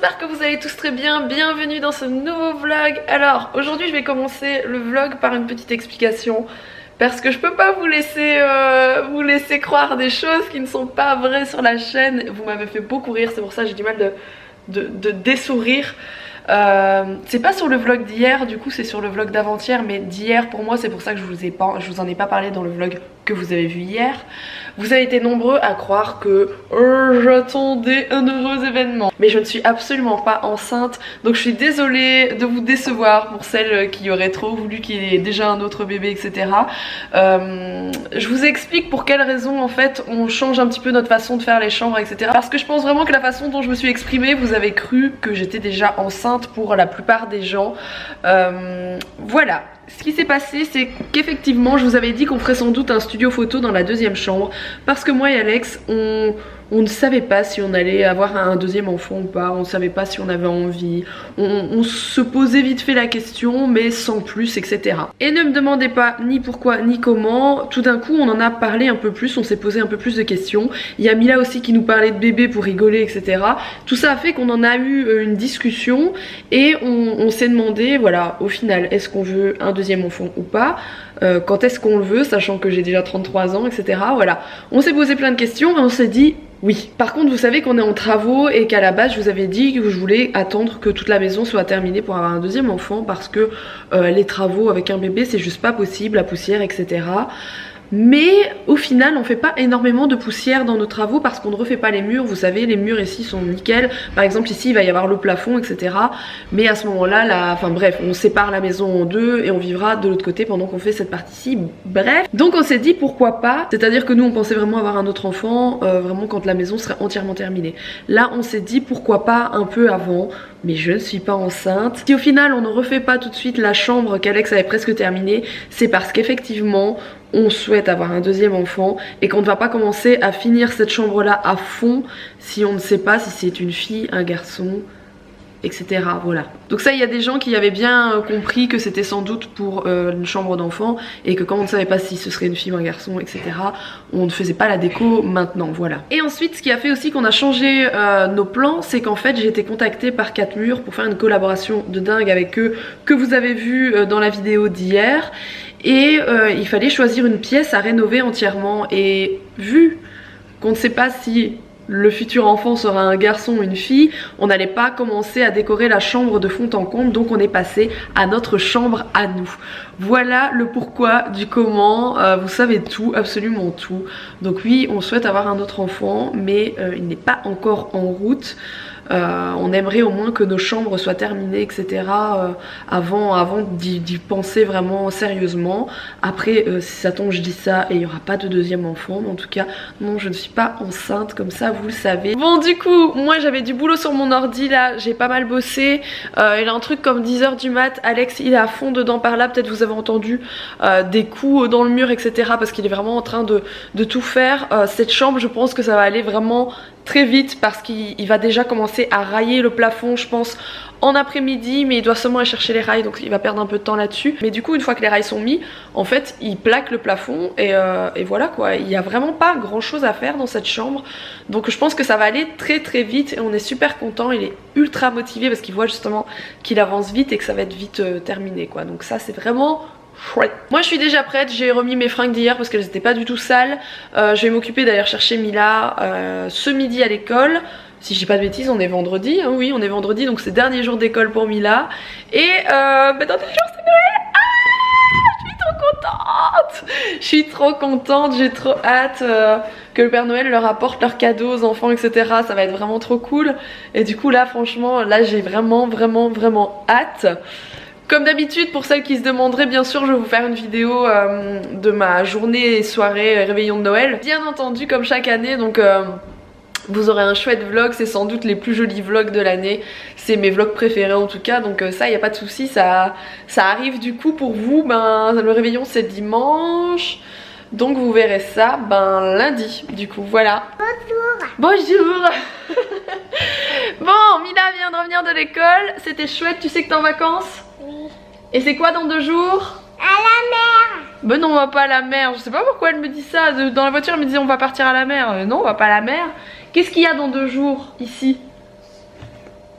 j'espère que vous allez tous très bien, bienvenue dans ce nouveau vlog. Alors aujourd'hui je vais commencer le vlog par une petite explication parce que je peux pas vous laisser croire des choses qui ne sont pas vraies sur la chaîne. Vous m'avez fait beaucoup rire, c'est pour ça que j'ai du mal de dessourire. C'est pas sur le vlog d'hier, du coup c'est sur le vlog d'avant-hier, mais d'hier pour moi c'est pour ça que je vous en ai pas parlé dans le vlog que vous avez vu hier. Vous avez été nombreux à croire que j'attendais un heureux événement, mais je ne suis absolument pas enceinte, donc je suis désolée de vous décevoir pour celles qui auraient trop voulu qu'il y ait déjà un autre bébé, etc. Je vous explique pour quelles raisons en fait on change un petit peu notre façon de faire les chambres, etc. Parce que je pense vraiment que la façon dont je me suis exprimée, vous avez cru que j'étais déjà enceinte pour la plupart des gens. Voilà. Ce qui s'est passé, c'est qu'effectivement je vous avais dit qu'on ferait sans doute un studio photo dans la deuxième chambre, parce que moi et Alex on ne savait pas si on allait avoir un deuxième enfant ou pas, on ne savait pas si on avait envie, on se posait vite fait la question mais sans plus, etc. Et ne me demandez pas ni pourquoi ni comment, tout d'un coup on en a parlé un peu plus, on s'est posé un peu plus de questions. Il y a Mila aussi qui nous parlait de bébé pour rigoler, etc. Tout ça a fait qu'on en a eu une discussion et on s'est demandé, voilà, au final, est-ce qu'on veut un deuxième enfant ou pas, quand est-ce qu'on le veut, sachant que j'ai déjà 33 ans, etc. Voilà, on s'est posé plein de questions et on s'est dit oui. Par contre vous savez qu'on est en travaux et qu'à la base je vous avais dit que je voulais attendre que toute la maison soit terminée pour avoir un deuxième enfant, parce que les travaux avec un bébé c'est juste pas possible, la poussière, etc. Mais au final on fait pas énormément de poussière dans nos travaux parce qu'on ne refait pas les murs. Vous savez, les murs ici sont nickel. Par exemple ici il va y avoir le plafond, etc. Mais à ce moment là, enfin bref, on sépare la maison en deux et on vivra de l'autre côté pendant qu'on fait cette partie-ci. Bref, donc on s'est dit pourquoi pas. C'est à dire que nous on pensait vraiment avoir un autre enfant vraiment quand la maison serait entièrement terminée. Là on s'est dit pourquoi pas un peu avant, mais je ne suis pas enceinte. Si au final on ne refait pas tout de suite la chambre qu'Alex avait presque terminée, c'est parce qu'effectivement on souhaite avoir un deuxième enfant et qu'on ne va pas commencer à finir cette chambre là à fond si on ne sait pas si c'est une fille, un garçon, etc. Voilà. Donc ça, il y a des gens qui avaient bien compris que c'était sans doute pour une chambre d'enfant et que comme on ne savait pas si ce serait une fille ou un garçon, etc., on ne faisait pas la déco maintenant, voilà. Et ensuite, ce qui a fait aussi qu'on a changé nos plans, c'est qu'en fait j'ai été contactée par 4 murs pour faire une collaboration de dingue avec eux que vous avez vu dans la vidéo d'hier. Et il fallait choisir une pièce à rénover entièrement, et vu qu'on ne sait pas si le futur enfant sera un garçon ou une fille, on n'allait pas commencer à décorer la chambre de fond en comble, donc on est passé à notre chambre à nous. Voilà le pourquoi du comment, vous savez tout, absolument tout. Donc oui, on souhaite avoir un autre enfant, mais il n'est pas encore en route. On aimerait au moins que nos chambres soient terminées, etc. Avant d'y penser vraiment sérieusement. Après si ça tombe je dis ça et il n'y aura pas de deuxième enfant, mais en tout cas non, je ne suis pas enceinte, comme ça vous le savez. Bon, du coup moi j'avais du boulot sur mon ordi là, j'ai pas mal bossé. Il a un truc comme 10 h du mat, Alex il est à fond dedans par là, peut-être vous avez entendu des coups dans le mur, etc. parce qu'il est vraiment en train de tout faire. Cette chambre, je pense que ça va aller vraiment très vite parce qu'il va déjà commencer à railler le plafond, je pense, en après-midi, mais il doit seulement aller chercher les rails, donc il va perdre un peu de temps là-dessus. Mais du coup, une fois que les rails sont mis, en fait il plaque le plafond et voilà quoi. Il n'y a vraiment pas grand chose à faire dans cette chambre, donc je pense que ça va aller très très vite et on est super content. Il est ultra motivé parce qu'il voit justement qu'il avance vite et que ça va être vite terminé quoi, donc ça c'est vraiment chouette. Moi je suis déjà prête, j'ai remis mes fringues d'hier parce qu'elles n'étaient pas du tout sales. Je vais m'occuper d'aller chercher Mila ce midi à l'école. Si je dis pas de bêtises, on est vendredi, hein, oui on est vendredi, donc c'est dernier jour d'école pour Mila. Et dans 2 jours c'est Noël. Je suis trop contente, j'ai trop hâte que le Père Noël leur apporte leurs cadeaux aux enfants, etc. Ça va être vraiment trop cool. Et du coup là franchement, là j'ai vraiment hâte. Comme d'habitude, pour celles qui se demanderaient, bien sûr je vais vous faire une vidéo de ma journée et soirée réveillon de Noël, bien entendu comme chaque année. Donc vous aurez un chouette vlog, c'est sans doute les plus jolis vlogs de l'année, c'est mes vlogs préférés en tout cas, donc ça y a pas de souci, ça arrive du coup pour vous. Ben le réveillon c'est dimanche, donc vous verrez ça lundi du coup, voilà. Bonjour. Bon, Mila vient de revenir de l'école, c'était chouette, tu sais que t'es en vacances? Oui. Et c'est quoi dans 2 jours? À la mer. Ben non, on va pas à la mer, je sais pas pourquoi elle me dit ça. Dans la voiture elle me disait on va partir à la mer. Non, on va pas à la mer. Qu'est-ce qu'il y a dans 2 jours ici?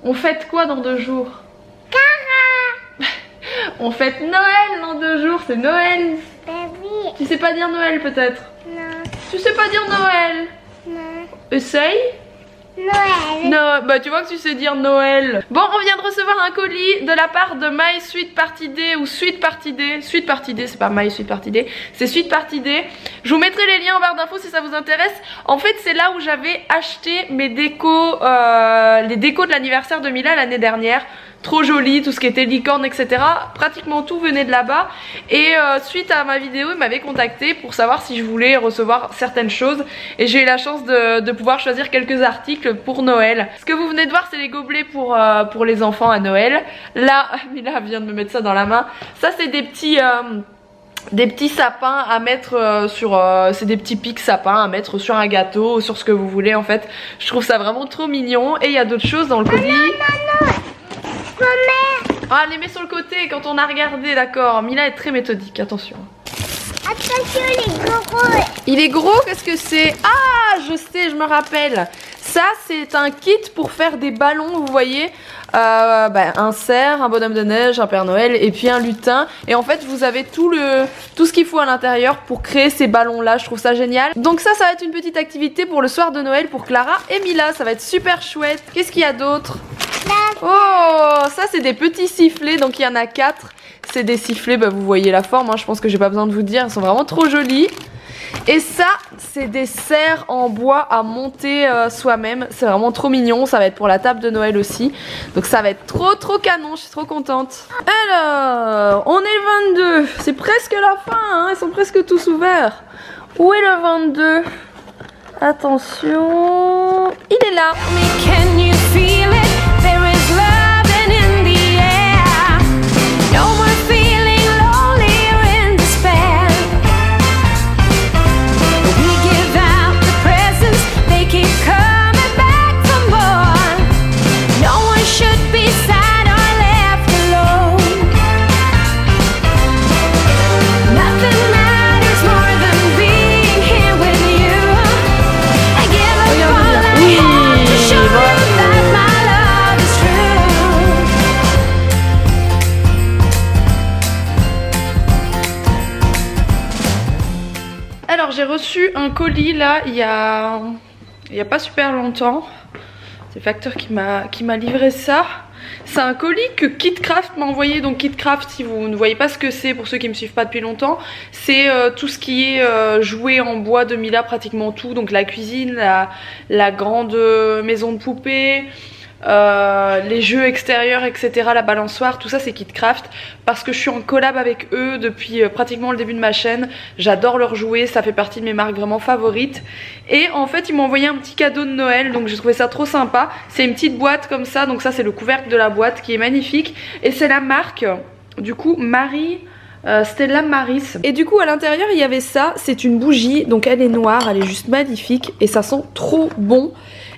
On fête quoi dans 2 jours? On fête Noël dans 2 jours, c'est Noël. Oui. Tu sais pas dire Noël peut-être? Non. Tu sais pas dire Noël? Non. Essaye. Noël. Non, bah tu vois que tu sais dire Noël. Bon, on vient de recevoir un colis de la part de My Sweet Party Day ou Sweet Party Day. Sweet Party Day, c'est pas My Sweet Party Day, c'est Sweet Party Day. Je vous mettrai les liens en barre d'infos si ça vous intéresse. En fait, c'est là où j'avais acheté mes décos, les décos de l'anniversaire de Mila l'année dernière. Trop joli, tout ce qui était licorne, etc. Pratiquement tout venait de là-bas. Et suite à ma vidéo, il m'avait contacté pour savoir si je voulais recevoir certaines choses. Et j'ai eu la chance de pouvoir choisir quelques articles pour Noël. Ce que vous venez de voir, c'est les gobelets pour les enfants à Noël. Là, Mila vient de me mettre ça dans la main. Ça, c'est des petits sapins à mettre c'est des petits pics sapins à mettre sur un gâteau ou sur ce que vous voulez en fait. Je trouve ça vraiment trop mignon. Et il y a d'autres choses dans le colis. Non. Ah, les met sur le côté quand on a regardé, d'accord. Mila est très méthodique, attention. Attention, les gros. Il est gros, qu'est-ce que c'est? Ah, je sais, je me rappelle. Ça, c'est un kit pour faire des ballons, vous voyez. Un cerf, un bonhomme de neige, un Père Noël et puis un lutin. Et en fait, vous avez tout ce qu'il faut à l'intérieur pour créer ces ballons-là. Je trouve ça génial. Donc ça va être une petite activité pour le soir de Noël pour Clara et Mila. Ça va être super chouette. Qu'est-ce qu'il y a d'autre? Oh, ça c'est des petits sifflets, donc il y en a 4. C'est des sifflets, vous voyez la forme, hein, je pense que j'ai pas besoin de vous dire, ils sont vraiment trop jolis. Et ça, c'est des serres en bois à monter soi-même, c'est vraiment trop mignon, ça va être pour la table de Noël aussi. Donc ça va être trop canon, je suis trop contente. Alors, on est le 22, c'est presque la fin, hein, ils sont presque tous ouverts. Où est le 22? Attention, il est là. Can you feel it? There is love and in the air. No more feeling lonely or in despair. We give out the presents, they keep coming back for more. No one should be sad or left alone. Nothing matters more than being here with you. I give up all I have to show you that my love is true. Alors j'ai reçu un colis là il y a pas super longtemps. C'est Facteur qui m'a livré ça. C'est un colis que KitKraft m'a envoyé. Donc KitKraft, si vous ne voyez pas ce que c'est, pour ceux qui me suivent pas depuis longtemps, c'est tout ce qui est jouet en bois de Mila, pratiquement tout. Donc la cuisine, la grande maison de poupée, les jeux extérieurs, etc., la balançoire, tout ça c'est KitKraft parce que je suis en collab avec eux depuis pratiquement le début de ma chaîne. J'adore leurs jouets, ça fait partie de mes marques vraiment favorites. Et en fait ils m'ont envoyé un petit cadeau de Noël, donc j'ai trouvé ça trop sympa. C'est une petite boîte comme ça, donc ça c'est le couvercle de la boîte qui est magnifique. Et c'est la marque, du coup, Stella Maris. Et du coup à l'intérieur il y avait ça, c'est une bougie, donc elle est noire, elle est juste magnifique et ça sent trop bon.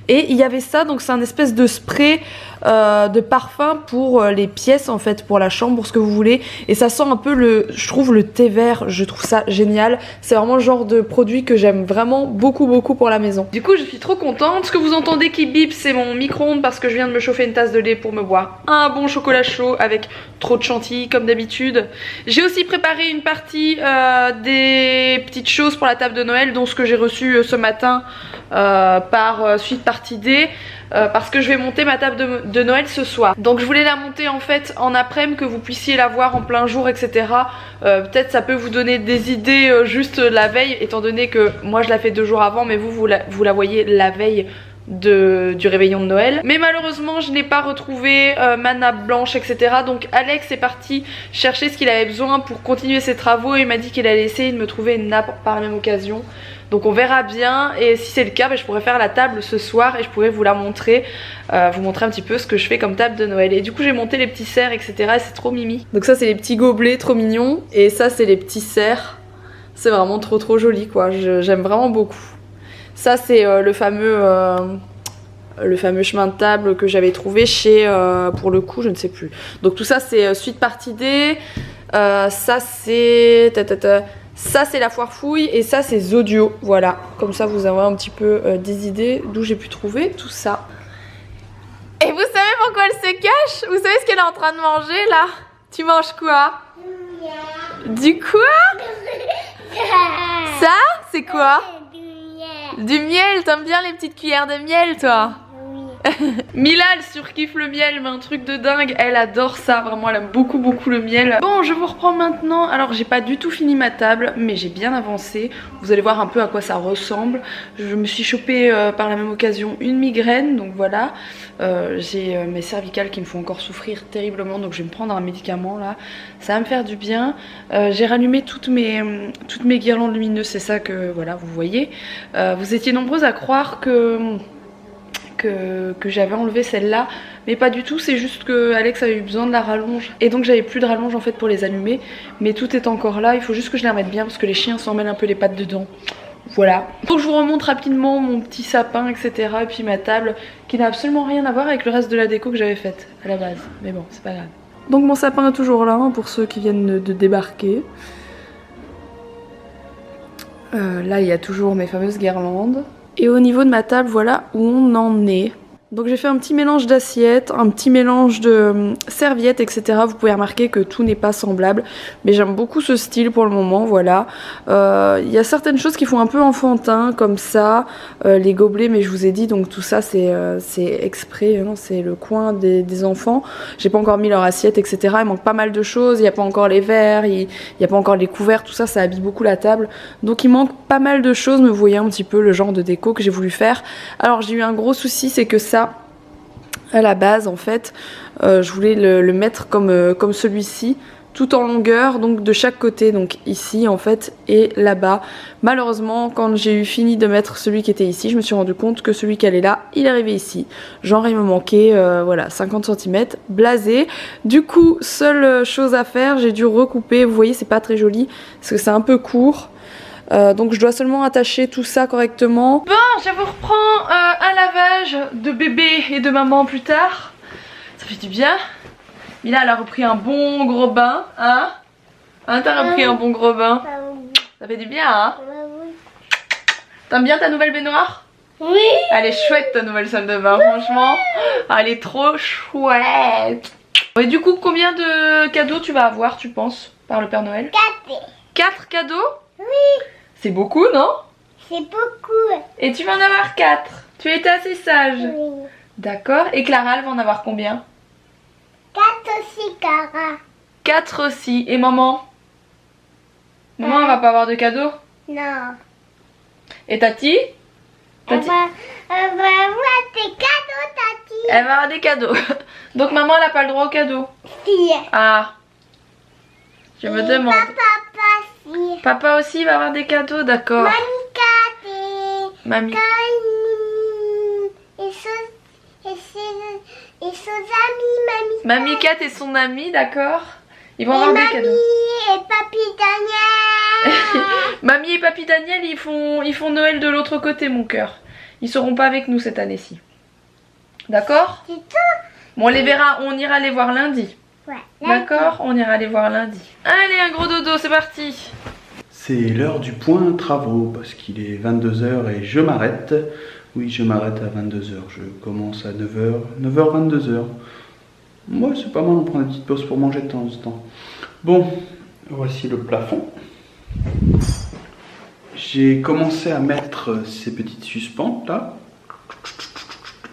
Et il y avait ça, donc c'est un espèce de spray de parfum pour les pièces en fait, pour la chambre, pour ce que vous voulez. Et ça sent un peu je trouve le thé vert, je trouve ça génial. C'est vraiment le genre de produit que j'aime vraiment beaucoup pour la maison. Du coup je suis trop contente. Ce que vous entendez qui bip, c'est mon micro-ondes parce que je viens de me chauffer une tasse de lait pour me boire un bon chocolat chaud avec trop de chantilly comme d'habitude. J'ai aussi préparé une partie des petites choses pour la table de Noël, dont ce que j'ai reçu ce matin par Sweet Party Day. Parce que je vais monter ma table de Noël ce soir. Donc je voulais la monter en fait en après-midi, que vous puissiez la voir en plein jour, etc. Peut-être ça peut vous donner des idées juste la veille, étant donné que moi je la fais 2 jours avant, mais vous la voyez la veille du réveillon de Noël. Mais malheureusement je n'ai pas retrouvé ma nappe blanche, etc. Donc Alex est parti chercher ce qu'il avait besoin pour continuer ses travaux et il m'a dit qu'il allait essayer de me trouver une nappe par la même occasion. Donc on verra bien, et si c'est le cas, je pourrais faire la table ce soir et je pourrais vous la montrer, vous montrer un petit peu ce que je fais comme table de Noël. Et du coup j'ai monté les petits cerfs, etc. et c'est trop mimi. Donc ça c'est les petits gobelets trop mignons, et ça c'est les petits cerfs. C'est vraiment trop joli quoi, j'aime vraiment beaucoup. Ça c'est le fameux chemin de table que j'avais trouvé chez, pour le coup je ne sais plus. Donc tout ça c'est Sweet Party Day, ça c'est... Ça c'est la foire fouille et ça c'est Zodio, voilà. Comme ça vous avez un petit peu des idées d'où j'ai pu trouver tout ça. Et vous savez pourquoi elle se cache? Vous savez ce qu'elle est en train de manger là? Tu manges quoi? Du quoi? Ça, c'est quoi? Du miel, t'aimes bien les petites cuillères de miel toi? Mila elle surkiffe le miel, mais un truc de dingue, elle adore ça, vraiment elle aime beaucoup le miel. Bon, je vous reprends maintenant. Alors j'ai pas du tout fini ma table, mais j'ai bien avancé. Vous allez voir un peu à quoi ça ressemble. Je me suis chopé par la même occasion une migraine, donc voilà. J'ai mes cervicales qui me font encore souffrir terriblement, donc je vais me prendre un médicament là. Ça va me faire du bien. J'ai rallumé toutes mes guirlandes lumineuses, c'est ça que voilà vous voyez. Vous étiez nombreuses à croire que j'avais enlevé celle-là, mais pas du tout, c'est juste que Alex avait eu besoin de la rallonge et donc j'avais plus de rallonge en fait pour les allumer, mais tout est encore là, il faut juste que je les remette bien parce que les chiens s'en mêlent un peu les pattes dedans. Voilà, donc je vous remontre rapidement mon petit sapin etc et puis ma table qui n'a absolument rien à voir avec le reste de la déco que j'avais faite à la base, mais bon c'est pas grave. Donc mon sapin est toujours là hein, pour ceux qui viennent de débarquer. Là il y a toujours mes fameuses guirlandes. Et au niveau de ma table, voilà où on en est. Donc j'ai fait un petit mélange d'assiettes, un petit mélange de serviettes, etc. Vous pouvez remarquer que tout n'est pas semblable, mais j'aime beaucoup ce style pour le moment, voilà. Y a certaines choses qui font un peu enfantin, comme ça, les gobelets, mais je vous ai dit, donc tout ça c'est exprès, hein, c'est le coin des enfants. J'ai pas encore mis leur assiette, etc. Il manque pas mal de choses, il n'y a pas encore les verres, il n'y a pas encore les couverts, tout ça, ça habille beaucoup la table. Donc il manque pas mal de choses, mais vous voyez un petit peu le genre de déco que j'ai voulu faire. Alors j'ai eu un gros souci, c'est que ça, à la base en fait je voulais le mettre comme celui-ci tout en longueur, donc de chaque côté, donc ici en fait et là-bas. Malheureusement quand j'ai eu fini de mettre celui qui était ici, je me suis rendu compte que celui qui allait là, il est arrivé ici. Genre il me manquait voilà 50 cm, blasé. Du coup seule chose à faire, j'ai dû recouper, vous voyez c'est pas très joli parce que c'est un peu court. Donc je dois seulement attacher tout ça correctement. Bon, je vous reprends un lavage de bébé et de maman plus tard. Ça fait du bien. Mila elle a repris un bon gros bain, hein? Hein, t'as repris un bon gros bain? Ça fait du bien, hein? T'aimes bien ta nouvelle baignoire? Oui. Elle est chouette ta nouvelle salle de bain, franchement. Elle est trop chouette. Et du coup, combien de cadeaux tu vas avoir, tu penses, par le Père Noël? 4 cadeaux? Oui. C'est beaucoup, non? C'est beaucoup. Et tu vas en avoir 4. Tu as été assez sage. Oui. D'accord. Et Clara, elle va en avoir combien? 4 aussi, Cara. 4 aussi. Et maman? Maman, elle va pas avoir de cadeaux? Non. Et Tati? Elle va avoir des cadeaux, Tati. Elle va avoir des cadeaux. Donc maman, elle a pas le droit aux cadeaux? Si. Ah. Je me demande. Papa, si. Papa aussi va avoir des cadeaux, d'accord. Mamie, Kate. Mamie. Et ses amis, Mamie. Mamie Kat et son ami, d'accord. Ils vont avoir des cadeaux. Et Papy Daniel. Mamie et Papy Daniel, ils font Noël de l'autre côté, mon cœur. Ils seront pas avec nous cette année-ci. D'accord? C'est tout. Bon, on les verra, on ira les voir lundi. Ouais. D'accord? On ira les voir lundi. Allez, un gros dodo, c'est parti. C'est l'heure du point travaux parce qu'il est 22 h et je m'arrête. Oui, je m'arrête à 22 h. Je commence à 9 h, 9 h, 22 h. Moi, c'est pas mal, on prend des petites pauses pour manger de temps en temps. Bon, voici le plafond. J'ai commencé à mettre ces petites suspentes là.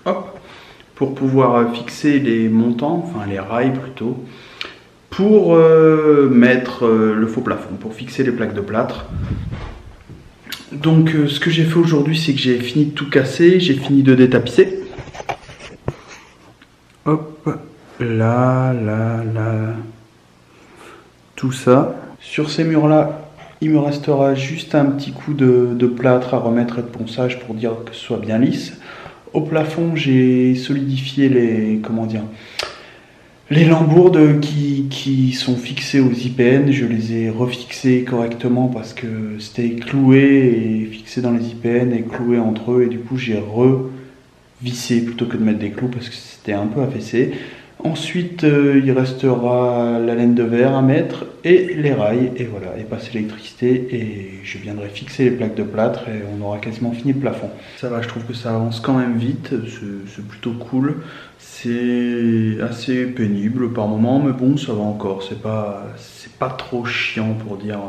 Hop. Pour pouvoir fixer les montants, enfin les rails plutôt. Pour mettre le faux plafond, pour fixer les plaques de plâtre. Donc ce que j'ai fait aujourd'hui, c'est que j'ai fini de tout casser, j'ai fini de détapisser. Hop, là, là, là. Tout ça. Sur ces murs-là, il me restera juste un petit coup de plâtre à remettre et de ponçage pour dire que ce soit bien lisse. Au plafond, j'ai solidifié les lambourdes qui sont fixées aux IPN. Je les ai refixées correctement parce que c'était cloué et fixé dans les IPN et cloué entre eux. Et du coup, j'ai revissé plutôt que de mettre des clous parce que c'était un peu affaissé. Ensuite, il restera la laine de verre à mettre et les rails, et voilà, et passer l'électricité, et je viendrai fixer les plaques de plâtre et on aura quasiment fini le plafond. Ça va, je trouve que ça avance quand même vite, c'est plutôt cool. C'est assez pénible par moment, mais bon, ça va encore, c'est pas trop chiant pour dire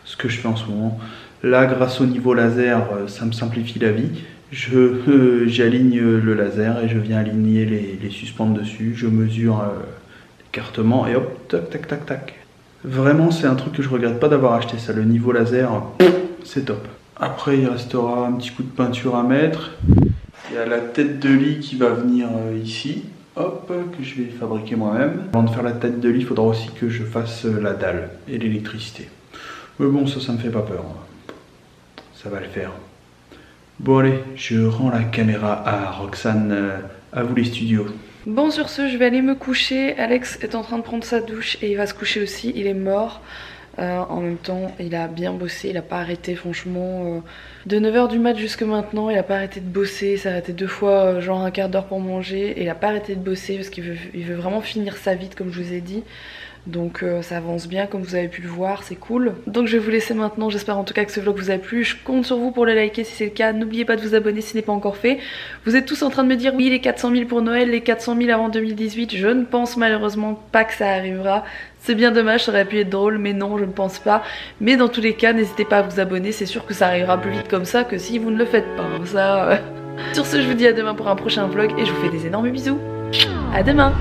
ce que je fais en ce moment. Là, grâce au niveau laser, ça me simplifie la vie. J'aligne le laser et je viens aligner les suspentes dessus. Je mesure l'écartement et hop, tac, tac, tac, tac. Vraiment, c'est un truc que je regrette pas d'avoir acheté ça. Le niveau laser, c'est top. Après, il restera un petit coup de peinture à mettre. Il y a la tête de lit qui va venir ici. Hop, que je vais fabriquer moi-même. Avant de faire la tête de lit, il faudra aussi que je fasse la dalle et l'électricité. Mais bon, ça me fait pas peur. Ça va le faire. Bon allez, je rends la caméra à Roxane, à vous les studios. Bon, sur ce, je vais aller me coucher. Alex est en train de prendre sa douche et il va se coucher aussi. Il est mort. En même temps, il a bien bossé, il a pas arrêté franchement. De 9h du mat jusque maintenant, il a pas arrêté de bosser. Il s'est arrêté 2 fois, genre un quart d'heure pour manger. Et il a pas arrêté de bosser parce qu'il veut vraiment finir sa vie, comme je vous ai dit. Donc ça avance bien comme vous avez pu le voir, c'est cool. Donc je vais vous laisser maintenant, j'espère en tout cas que ce vlog vous a plu. Je compte sur vous pour le liker si c'est le cas. N'oubliez pas de vous abonner si ce n'est pas encore fait. Vous êtes tous en train de me dire oui, les 400 000 pour Noël, les 400 000 avant 2018. Je ne pense malheureusement pas que ça arrivera. C'est bien dommage, ça aurait pu être drôle, mais non, je ne pense pas. Mais dans tous les cas, n'hésitez pas à vous abonner, c'est sûr que ça arrivera plus vite comme ça que si vous ne le faites pas. Ça, Sur ce, je vous dis à demain pour un prochain vlog et je vous fais des énormes bisous. À demain.